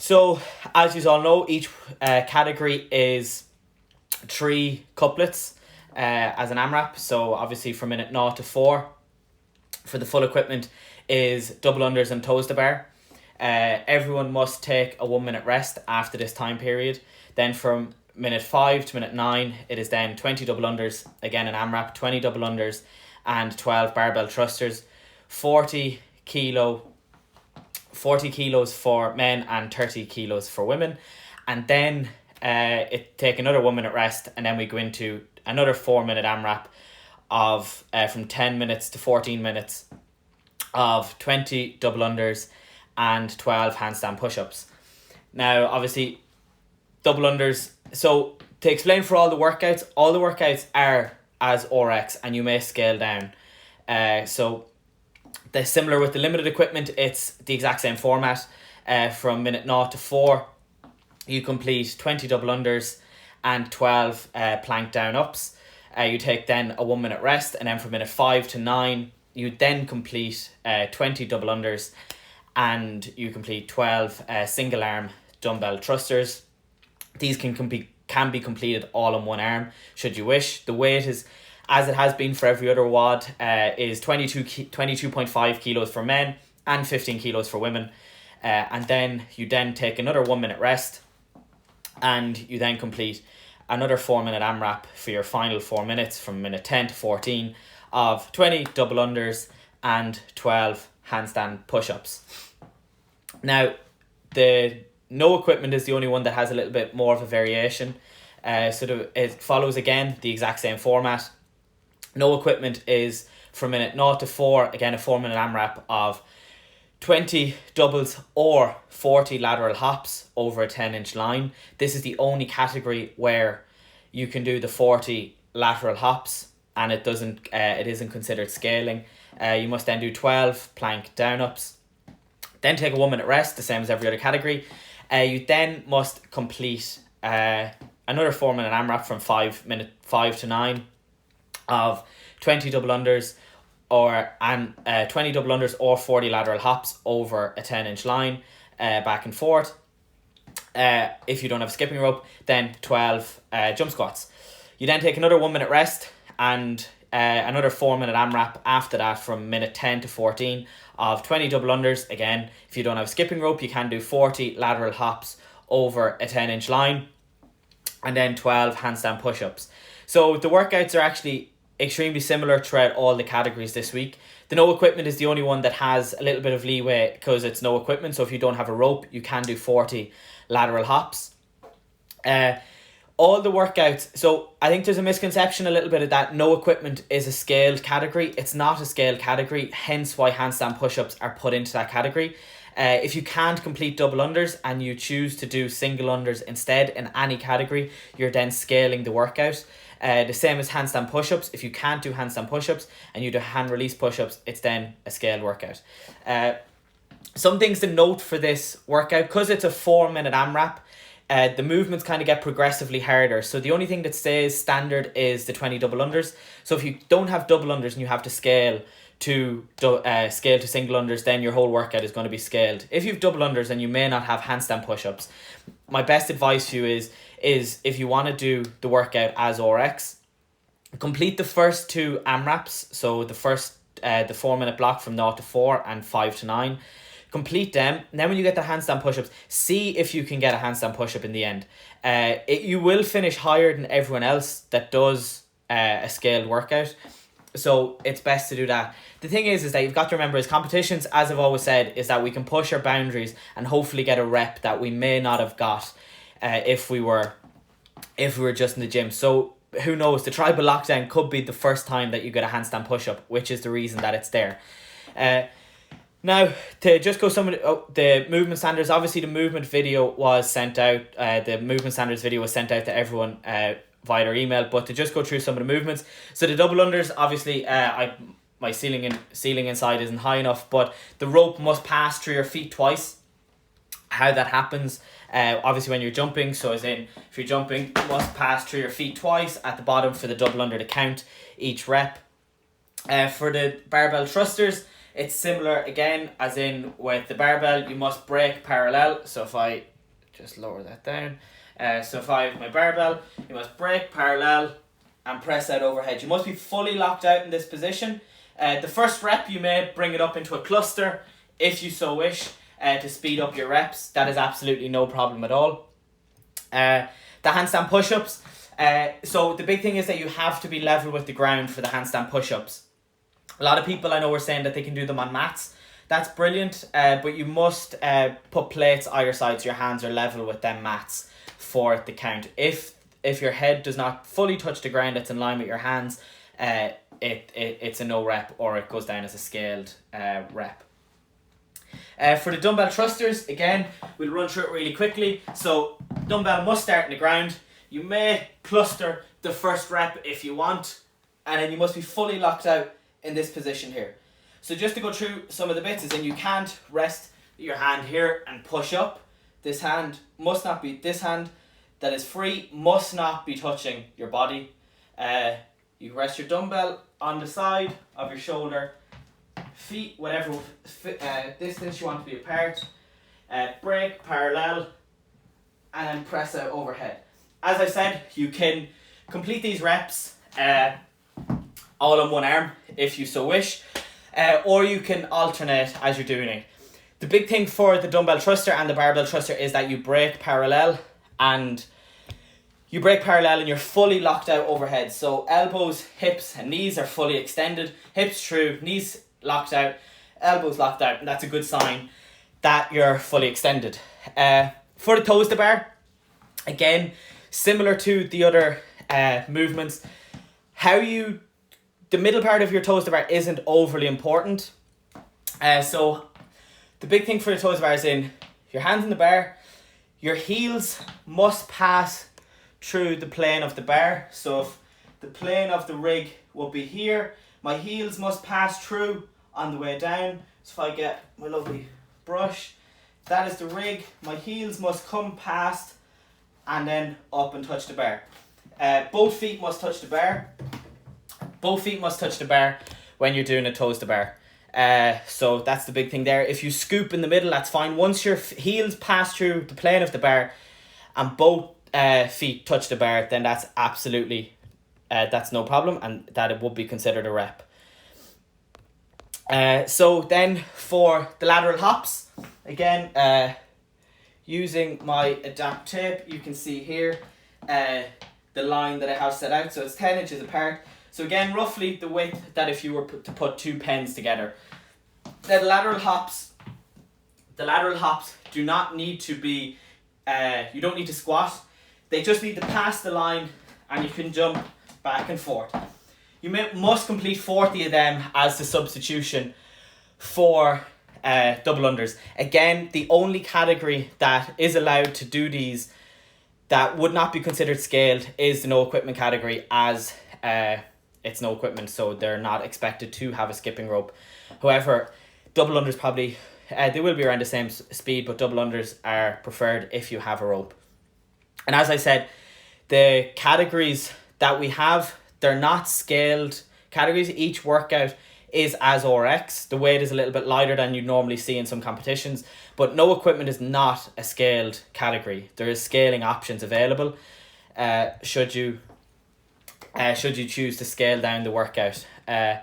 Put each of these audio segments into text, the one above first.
So, as you all know, each category is 3 couplets as an AMRAP. So, obviously, from minute 0 to 4, for the full equipment, is double unders and toes to bar. Everyone must take a 1 minute rest after this time period. Then, from minute 5 to minute 9, it is then 20 double unders, again an AMRAP, 20 double unders, and 12 barbell thrusters, 40 kilos for men and 30 kilos for women. And then it take another 1 minute rest, and then we go into another 4 minute AMRAP of from 10 minutes to 14 minutes of 20 double unders and 12 handstand push-ups. Now, obviously, double unders. So, to explain for all the workouts are as RX, and you may scale down. So, they're similar with the limited equipment. It's the exact same format. From minute 0 to 4, you complete 20 double unders and 12 plank down ups. You take then a 1 minute rest, and then from minute 5 to 9, you then complete 20 double unders, and you complete 12 single arm dumbbell thrusters. These can be completed all on one arm, should you wish. The weight is, as it has been for every other WOD, is 22.5 kilos for men and 15 kilos for women. And then you then take another 1 minute rest, and you then complete another 4 minute AMRAP for your final 4 minutes from minute 10 to 14 of 20 double unders and 12 handstand push-ups. Now, the no equipment is the only one that has a little bit more of a variation. It follows again the exact same format. No equipment is from minute 0 to 4, again a 4 minute AMRAP of 20 doubles or 40 lateral hops over a 10-inch line. This is the only category where you can do the 40 lateral hops, and it isn't considered scaling. You must then do 12 plank down ups, then take a 1 minute rest, the same as every other category. You then must complete another 4 minute AMRAP from 5 to 9 of 20 double unders or 20 double unders or 40 lateral hops over a 10-inch line, back and forth. If you don't have a skipping rope, then 12 jump squats. You then take another 1 minute rest, and another 4 minute AMRAP after that from minute 10 to 14 of 20 double unders. Again, if you don't have a skipping rope, you can do 40 lateral hops over a 10-inch line, and then 12 handstand push-ups. So the workouts are actually extremely similar throughout all the categories this week. The no equipment is the only one that has a little bit of leeway because it's no equipment. So if you don't have a rope, you can do 40 lateral hops. All the workouts, so I think there's a misconception a little bit of that no equipment is a scaled category. It's not a scaled category, hence why handstand push-ups are put into that category. If you can't complete double unders and you choose to do single unders instead in any category, you're then scaling the workout. The same as handstand push-ups. If you can't do handstand push-ups and you do hand release push-ups, it's then a scaled workout. Some things to note for this workout, because it's a 4 minute AMRAP, the movements kind of get progressively harder. So the only thing that stays standard is the 20 double unders. So if you don't have double unders and you have to scale to single unders, then your whole workout is going to be scaled. If you have double unders and you may not have handstand push-ups, my best advice to you is if you want to do the workout as RX, complete the first 2 AMRAPs. So the 4 minute block from 0 to 4 and 5 to 9. Complete them. And then when you get the handstand push-ups, see if you can get a handstand push-up in the end. You will finish higher than everyone else that does a scaled workout. So it's best to do that. The thing is that you've got to remember is competitions, as I've always said, is that we can push our boundaries and hopefully get a rep that we may not have got if we were just in the gym. So who knows, the tribal lockdown could be the first time that you get a handstand push-up, which is the reason that it's there. Now, to just go some of the movement standards, obviously the movement video was sent out, the movement standards video was sent out to everyone via their email, but to just go through some of the movements. So the double unders, obviously, my ceiling inside isn't high enough, but the rope must pass through your feet twice. How that happens, obviously when you're jumping, so as in, if you're jumping, you must pass through your feet twice at the bottom for the double under to count each rep. For the barbell thrusters, it's similar again, as in with the barbell, you must break parallel. So if I just lower that down. So if I have my barbell, you must break parallel and press out overhead. You must be fully locked out in this position. The first rep, you may bring it up into a cluster if you so wish to speed up your reps. That is absolutely no problem at all. The handstand push-ups. So the big thing is that you have to be level with the ground for the handstand push-ups. A lot of people I know are saying that they can do them on mats. That's brilliant, but you must put plates either side so your hands are level with them mats for the count. If your head does not fully touch the ground, it's in line with your hands, it's a no rep, or it goes down as a scaled rep. For the dumbbell thrusters, again, we'll run through it really quickly. So dumbbell must start in the ground. You may cluster the first rep if you want, and then you must be fully locked out in this position here. So just to go through some of the bits, is then you can't rest your hand here and push up. This hand that is free must not be touching your body. You rest your dumbbell on the side of your shoulder, feet whatever distance you want to be apart. Break parallel and then press out overhead. As I said, you can complete these reps all on one arm if you so wish, or you can alternate as you're doing it. The big thing for the dumbbell thruster and the barbell thruster is that you break parallel and you're fully locked out overhead. So elbows, hips and knees are fully extended. Hips through, knees locked out, elbows locked out, and that's a good sign that you're fully extended. For the toes to bar, again, similar to the other movements, the middle part of your toes to bar isn't overly important. So the big thing for the toes to bar is in your hands in the bar, your heels must pass through the plane of the bar. So if the plane of the rig will be here, my heels must pass through on the way down. So if I get my lovely brush, that is the rig, my heels must come past and then up and touch the bar. Both feet must touch the bar. Both feet must touch the bar when you're doing a toes to bar. So that's the big thing there. If you scoop in the middle, that's fine. Once your heels pass through the plane of the bar and both feet touch the bar, then that's absolutely that's no problem, and that it would be considered a rep. So then for the lateral hops, again, using my adapt tape, you can see here the line that I have set out. So it's 10 inches apart. So again, roughly the width that if you were to put two pens together. Now the lateral hops do not need to be, you don't need to squat. They just need to pass the line and you can jump back and forth. You must complete 40 of them as the substitution for double unders. Again, the only category that is allowed to do these that would not be considered scaled is the no equipment category, as it's no equipment, so they're not expected to have a skipping rope. However, double unders probably, they will be around the same speed, but double unders are preferred if you have a rope. And as I said, the categories that we have, they're not scaled categories. Each workout is as RX. The weight is a little bit lighter than you normally see in some competitions, but no equipment is not a scaled category. There is scaling options available should you choose to scale down the workout. I'm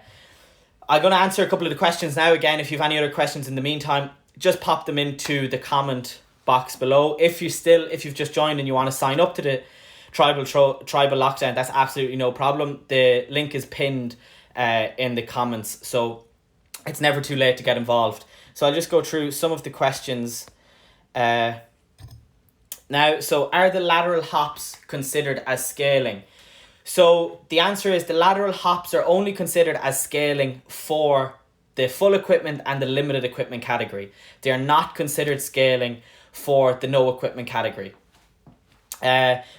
going to answer a couple of the questions now. Again, if you have any other questions in the meantime, just pop them into the comment box below. If you've just joined and you want to sign up to the tribal lockdown, that's absolutely no problem. The link is pinned in the comments, so it's never too late to get involved. So I'll just go through some of the questions now. So are the lateral hops considered as scaling? So the answer is the lateral hops are only considered as scaling for the full equipment and the limited equipment category. They are not considered scaling for the no equipment category.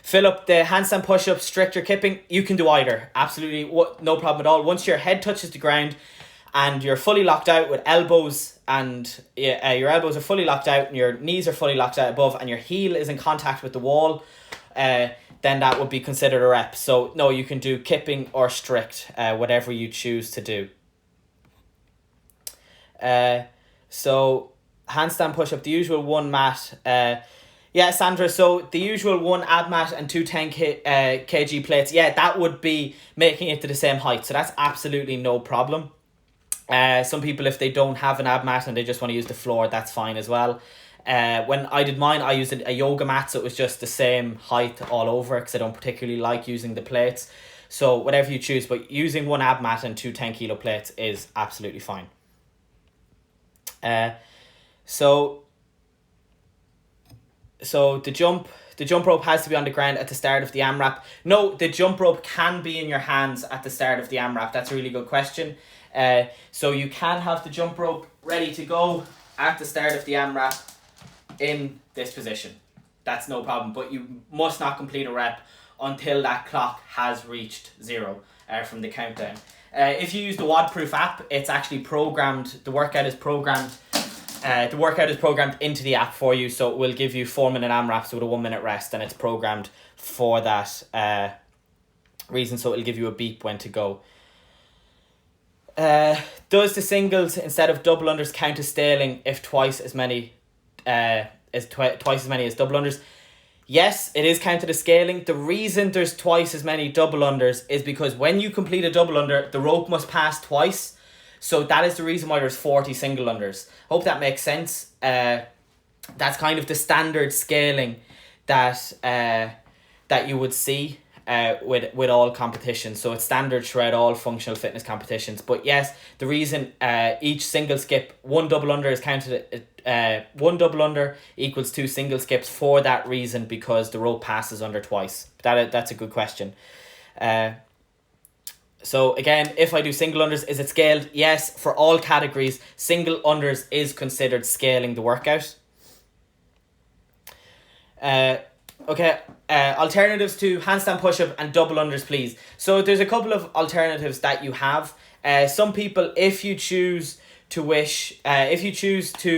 Philip, the handstand push-ups, strict or kipping, you can do either. Absolutely no problem at all. Once your head touches the ground and you're fully locked out with elbows, and your elbows are fully locked out and your knees are fully locked out above and your heel is in contact with the wall, then that would be considered a rep. So no, you can do kipping or strict, whatever you choose to do. So handstand push-up, the usual one mat. Yeah, Sandra, so the usual one ab mat and two 10 kg plates, yeah, that would be making it to the same height. So that's absolutely no problem. Some people, if they don't have an ab mat and they just want to use the floor, that's fine as well. When I did mine, I used a yoga mat, so it was just the same height all over because I don't particularly like using the plates. So whatever you choose, but using one ab mat and two 10 kilo plates is absolutely fine. So the jump rope has to be on the ground at the start of the AMRAP. No, the jump rope can be in your hands at the start of the AMRAP. That's a really good question. So you can have the jump rope ready to go at the start of the AMRAP in this position. That's no problem, but you must not complete a rep until that clock has reached 0 from the countdown. If you use the WOD Proof app, it's actually programmed, the workout is programmed into the app for you, so it will give you 4-minute AMRAPs with a 1-minute rest, and it's programmed for that reason, so it'll give you a beep when to go. Does the singles instead of double unders count as scaling if twice as many as double unders? Yes, it is counted as scaling. The reason there's twice as many double unders is because when you complete a double under, the rope must pass twice. So that is the reason why there's 40 single unders. Hope that makes sense. That's kind of the standard scaling that you would see with all competitions. So it's standard throughout all functional fitness competitions. But yes, the reason each single skip, one double under is counted. One double under equals 2 single skips for that reason, because the rope passes under twice. That's a good question. So again, if I do single unders, is it scaled? Yes, for all categories, single unders is considered scaling the workout. Okay, alternatives to handstand push-up and double unders, please. So there's a couple of alternatives that you have. Some people, if you choose to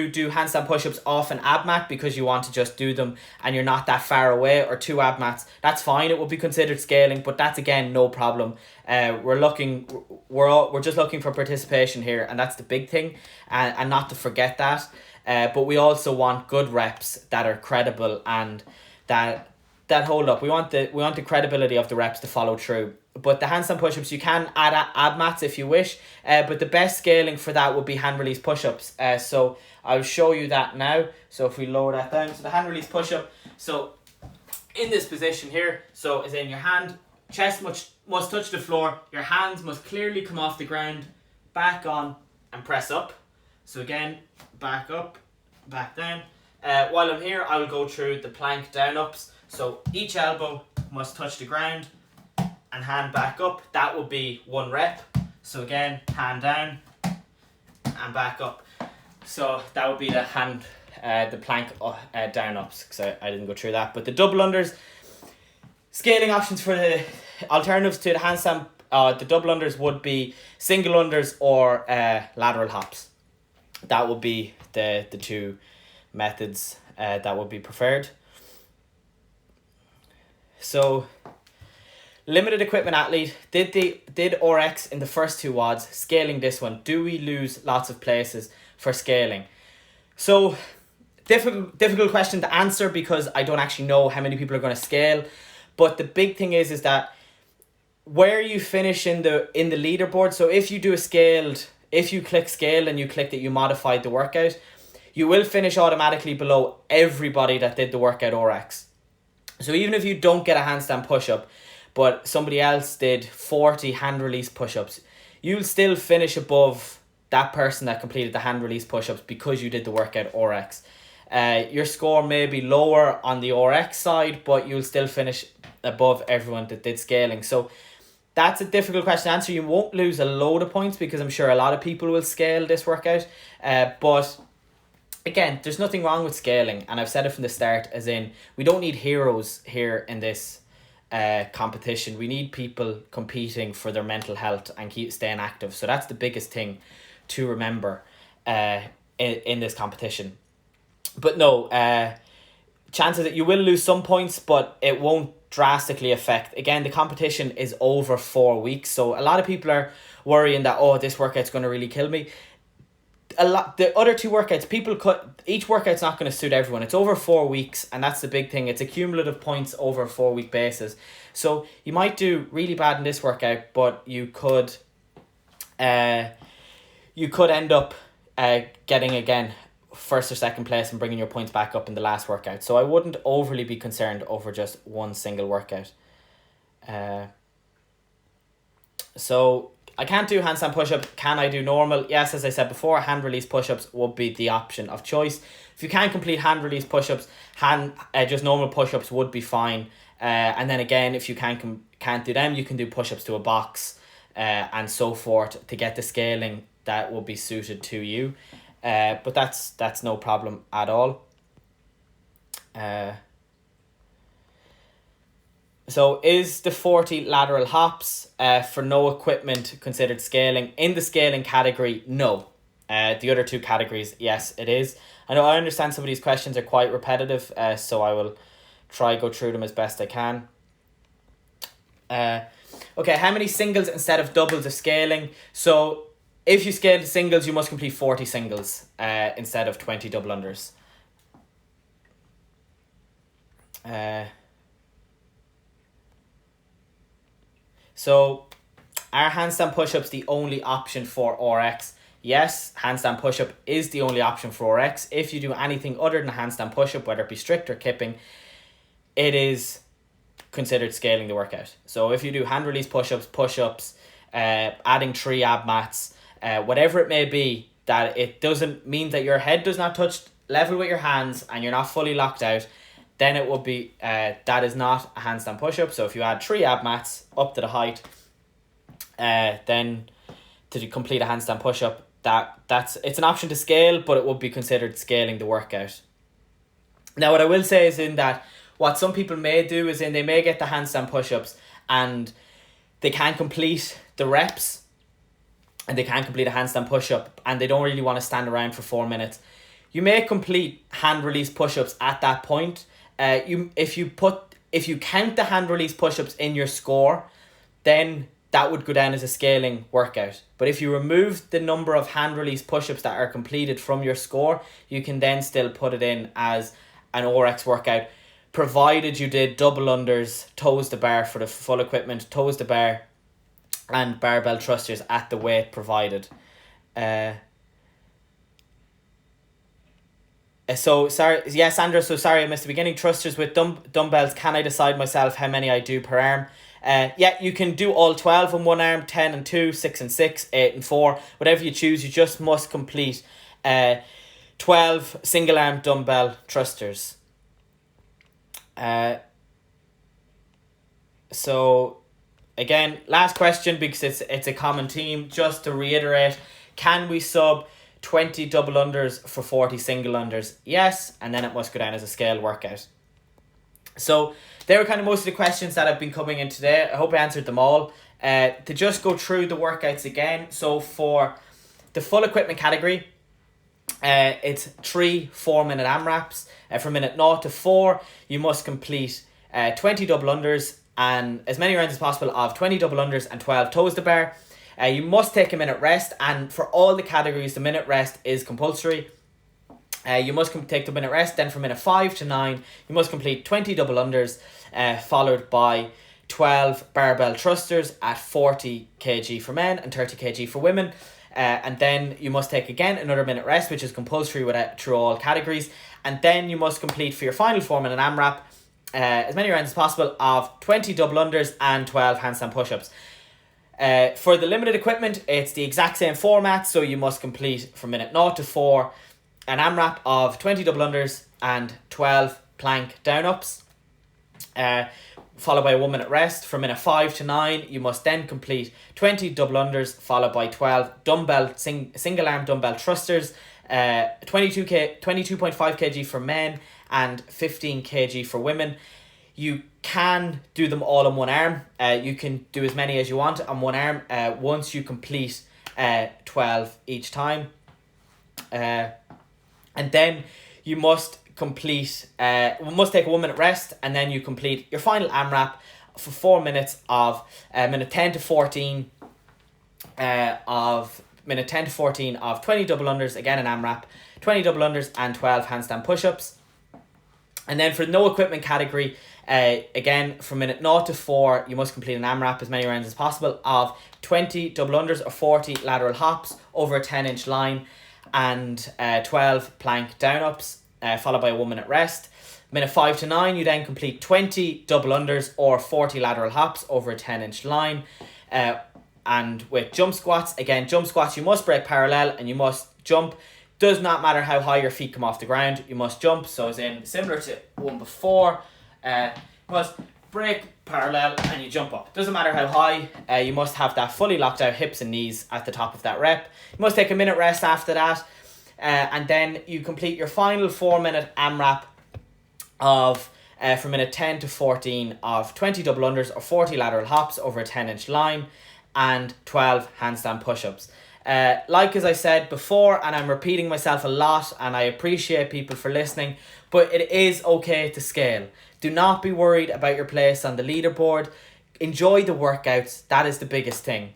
do handstand push-ups off an ab mat because you want to just do them and you're not that far away, or 2 ab mats, that's fine. It will be considered scaling, but that's again no problem. We're just looking for participation here, and that's the big thing, and not to forget that. But we also want good reps that are credible and that hold up. We want the credibility of the reps to follow through. But the handstand push-ups, you can add ab mats if you wish, but the best scaling for that would be hand release push-ups. So I'll show you that now. So if we lower that down, so the hand release push-up, so in this position here, so as in your hand, chest must touch the floor, your hands must clearly come off the ground, back on and press up. So again, back up, back down. While I'm here, I will go through the plank down ups. So each elbow must touch the ground and hand back up. That will be 1 rep. So again, hand down and back up. So that would be the plank down ups, because I didn't go through that. But the double unders, scaling options for the alternatives to the handstand, the double unders would be single unders or lateral hops. That would be the 2 methods that would be preferred. So, limited equipment athlete, did RX in the first 2 WODs, scaling this one, do we lose lots of places for scaling? So, difficult question to answer, because I don't actually know how many people are going to scale. But the big thing is that where you finish in the leaderboard, so if you do if you click scale and you click that you modified the workout, you will finish automatically below everybody that did the workout RX. So even if you don't get a handstand push-up, but somebody else did 40 hand release push-ups, you'll still finish above that person that completed the hand release push-ups because you did the workout RX. Your score may be lower on the RX side, but you'll still finish above everyone that did scaling. So that's a difficult question to answer. You won't lose a load of points because I'm sure a lot of people will scale this workout. But again, there's nothing wrong with scaling, and I've said it from the start, as in, we don't need heroes here in this competition. We need people competing for their mental health and keep staying active. So that's the biggest thing to remember in this competition. But no, chances that you will lose some points, but it won't drastically affect. Again, the competition is over 4 weeks, so a lot of people are worrying that, oh, this workout's going to really kill me. a lot. The other two workouts, each workout's not going to suit everyone. It's over 4 weeks, and that's the big thing. It's a cumulative points over a 4 week basis. So you might do really bad in this workout, but you could end up getting again first or second place and bringing your points back up in the last workout. So I wouldn't overly be concerned over just one single workout. So I can't do handstand push-up. Can I do normal? Yes, as I said before, hand release push-ups would be the option of choice. If you can't complete hand release push-ups, just normal push-ups would be fine. And then again, if you can't do them, you can do push-ups to a box and so forth to get the scaling that will be suited to you. But that's no problem at all. So is the 40 lateral hops for no equipment considered scaling? In the scaling category, no. The other two categories, yes, it is. I understand some of these questions are quite repetitive, so I will try go through them as best I can. Okay, how many singles instead of doubles are scaling? So if you scale to singles, you must complete 40 singles instead of 20 double unders. So are handstand push-ups the only option for RX? Yes, handstand push-up is the only option for RX. If you do anything other than handstand push-up, whether it be strict or kipping, it is considered scaling the workout. So if you do hand release push-ups, adding 3 ab mats, whatever it may be, that it doesn't mean that your head does not touch level with your hands and you're not fully locked out, then it would be that is not a handstand push-up. So if you add 3 ab mats up to the height, then to complete a handstand push-up, it's an option to scale, but it would be considered scaling the workout. Now what I will say is in that what some people may do is they may get the handstand push-ups and they can't complete the reps and they can't complete a handstand push-up and they don't really want to stand around for 4 minutes. You may complete hand release push-ups at that point. If you count the hand release push-ups in your score, then that would go down as a scaling workout. But if you remove the number of hand release push-ups that are completed from your score, you can then still put it in as an RX workout, provided you did double unders, toes to bar for the full equipment, toes to bar and barbell thrusters at the weight provided. So sorry, yes, Andrew, so sorry I missed the beginning. Thrusters with dumbbells, can I decide myself how many I do per arm? Yeah, you can do all 12 on one arm, 10 and 2, 6 and 6, 8 and 4, whatever you choose. You just must complete 12 single arm dumbbell thrusters. So again, last question, because it's a common theme, just to reiterate, can we sub 20 double unders for 40 single unders? Yes, and then it must go down as a scale workout. So they were kind of most of the questions that have been coming in today. I hope I answered them all. To just go through the workouts again. So for the full equipment category, it's 3 4-minute AMRAPs. From minute 0 to 4, you must complete 20 double unders and as many rounds as possible of 20 double unders and 12 toes to bar. You must take a minute rest, and for all the categories, the minute rest is compulsory. You must take the minute rest. Then from minute 5 to 9, you must complete 20 double unders, followed by 12 barbell thrusters at 40 kg for men and 30 kg for women. And then you must take again another minute rest, which is compulsory through all categories. And then you must complete for your final 4-minute AMRAP as many rounds as possible of 20 double unders and 12 handstand push-ups. For the limited equipment, it's the exact same format, so you must complete from minute 0 to 4 an AMRAP of 20 double unders and 12 plank down-ups, followed by a 1 minute rest. From minute 5 to 9, you must then complete 20 double unders, followed by 12 single arm dumbbell thrusters, 22.5 kg for men and 15 kg for women. You can do them all on one arm. You can do as many as you want on one arm once you complete 12 each time. And then you must complete, must take a 1 minute rest, and then you complete your final AMRAP for 4 minutes of minute 10 to 14 of minute 10 to 14 of 20 double unders, again an AMRAP, 20 double unders and 12 handstand push-ups. And then for the no equipment category, again, from minute 0 to 4, you must complete an AMRAP as many rounds as possible of 20 double unders or 40 lateral hops over a 10-inch line and 12 plank down-ups, followed by a 1 minute rest. Minute 5 to 9, you then complete 20 double unders or 40 lateral hops over a 10-inch line. And with jump squats, again, jump squats, you must break parallel and you must jump. Does not matter how high your feet come off the ground, you must jump. So as in, similar to one before, you must break parallel and you jump up. Doesn't matter how high, you must have that fully locked out hips and knees at the top of that rep. You must take a minute rest after that. And then you complete your final 4 minute AMRAP of from minute 10 to 14 of 20 double unders or 40 lateral hops over a 10-inch line and 12 handstand push-ups. Like as I said before, and I'm repeating myself a lot, and I appreciate people for listening, but it is okay to scale. Do not be worried about your place on the leaderboard. Enjoy the workouts. That is the biggest thing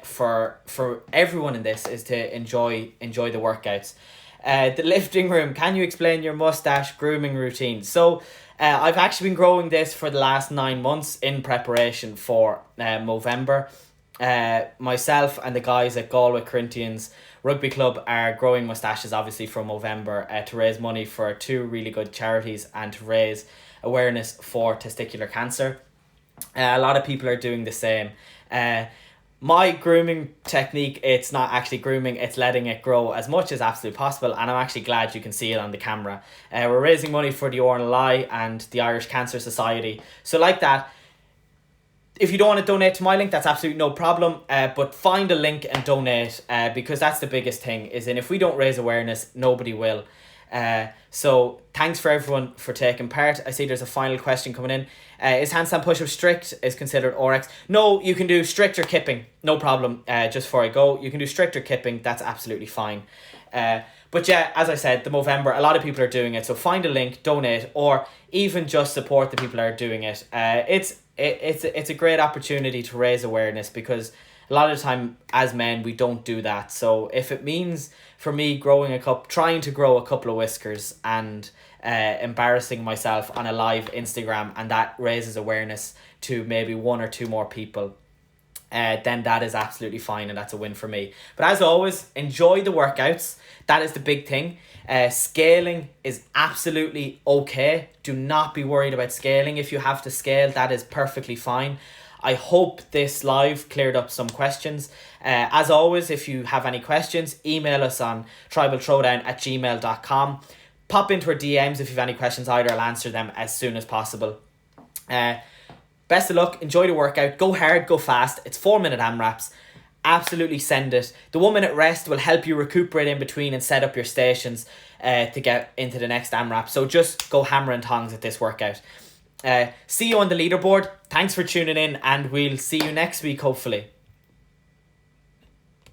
for everyone in this, is to enjoy the workouts. The lifting room, can you explain your mustache grooming routine? So I've actually been growing this for the last 9 months in preparation for Movember. Myself and the guys at Galway Corinthians Rugby Club are growing moustaches obviously for Movember to raise money for 2 really good charities and to raise awareness for testicular cancer. A lot of people are doing the same. My grooming technique, it's not actually grooming, it's letting it grow as much as absolutely possible, and I'm actually glad you can see it on the camera. We're raising money for the RNLI and the Irish Cancer Society. So like that, if you don't want to donate to my link, that's absolutely no problem. But find a link and donate, because that's the biggest thing. Is in, if we don't raise awareness, nobody will. So thanks for everyone for taking part. I see there's a final question coming in. Is handstand push-up strict? Is considered RX? No, you can do strict or kipping. No problem. Just before I go, you can do strict or kipping. That's absolutely fine. But yeah, as I said, the Movember, a lot of people are doing it. So find a link, donate, or even just support the people that are doing it. It's a great opportunity to raise awareness, because a lot of the time as men we don't do that. So if it means for me trying to grow a couple of whiskers and embarrassing myself on a live Instagram, and that raises awareness to maybe 1 or 2 more people, then that is absolutely fine, and that's a win for me. But as always, enjoy the workouts. That is the big thing. Scaling is absolutely okay. Do not be worried about scaling. If you have to scale, that is perfectly fine. I hope this live cleared up some questions. As always, if you have any questions, email us on tribalthrowdown@gmail.com. Pop into our DMs if you have any questions either. I'll answer them as soon as possible. Best of luck. Enjoy the workout. Go hard, go fast. It's 4 minute AMRAPs. Absolutely send it. The 1 minute rest will help you recuperate in between and set up your stations to get into the next AMRAP. So just go hammer and tongs at this workout. See you on the leaderboard. Thanks for tuning in, and we'll see you next week, hopefully.